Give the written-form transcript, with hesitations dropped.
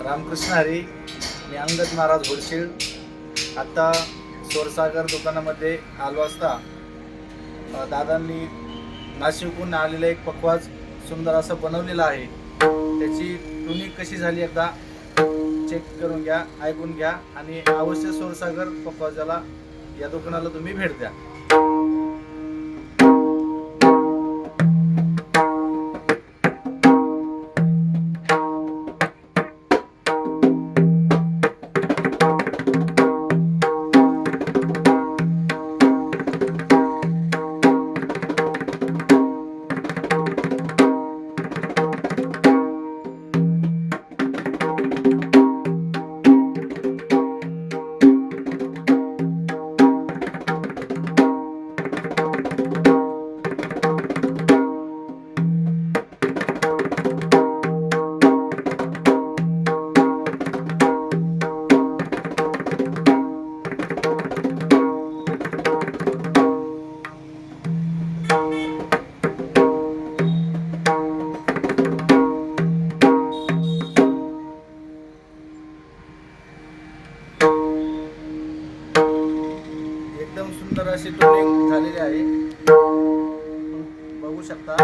रामकृष्ण हरी. मी Angad Maharaj wholesale. आता स्वरसागर दुकानामध्ये आलो असता दादांनी नाशिकहून आलेला एक पकवाज सुंदर असं बनवलेला आहे. त्याची ट्युनिंग कशी झाली एकदा चेक करून घ्या, ऐकून घ्या आणि अवश्य स्वरसागर पकवाजाला या दुकानाला तुम्ही भेट द्या. एकदम सुंदर अशी ट्युनिंग झालेली आहे, बघू शकता.